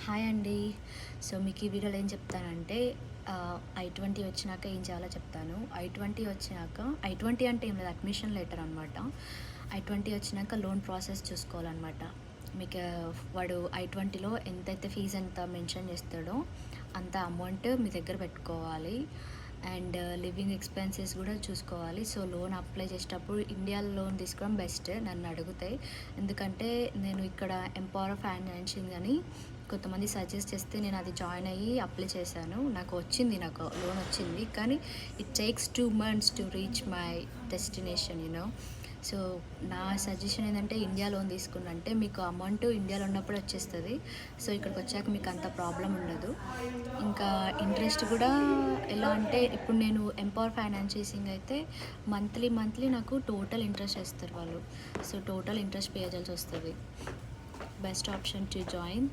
Hi అండి. So మీకు ఈ వీడియోలో ఏం చెప్తానంటే I-20 వచ్చినాక ఏం చేయాలో చెప్తాను. I-20 వచ్చినాక I-20 అంటే ఏం లేదు, అడ్మిషన్ లెటర్ అనమాట. I-20 వచ్చినాక లోన్ ప్రాసెస్ చూసుకోవాలన్నమాట. మీకు వాడు I-20లో ఎంతైతే ఫీజు ఎంత మెన్షన్ చేస్తాడో అంత అమౌంట్ మీ దగ్గర పెట్టుకోవాలి. అండ్ లివింగ్ ఎక్స్పెన్సెస్ కూడా చూసుకోవాలి. సో లోన్ అప్లై చేసేటప్పుడు ఇండియాలో లోన్ తీసుకోవడం బెస్ట్ నన్ను అడిగితే. ఎందుకంటే నేను ఇక్కడ ఎంపవర్ ఫైనాన్షియల్ అని కొంతమంది సజెస్ట్ చేస్తే నేను అది జాయిన్ అయ్యి అప్లై చేశాను. నాకు లోన్ వచ్చింది. కానీ it takes 2 months to reach my destination so నా సజెషన్ ఏంటంటే ఇండియా లోన్ తీసుకున్నంటే మీకు అమౌంట్ ఇండియాలో ఉన్నప్పుడు వచ్చేస్తుంది. సో ఇక్కడికి వచ్చాక మీకు అంత ప్రాబ్లం ఉండదు. ఇంకా ఇంట్రెస్ట్ కూడా ఎలా అంటే ఇప్పుడు నేను ఎంపవర్ ఫైనాన్షియసింగ్ అయితే మంత్లీ నాకు టోటల్ ఇంట్రెస్ట్ వేస్తారు వాళ్ళు. సో టోటల్ ఇంట్రెస్ట్ పే చేయాల్సి వస్తుంది. Best option to join.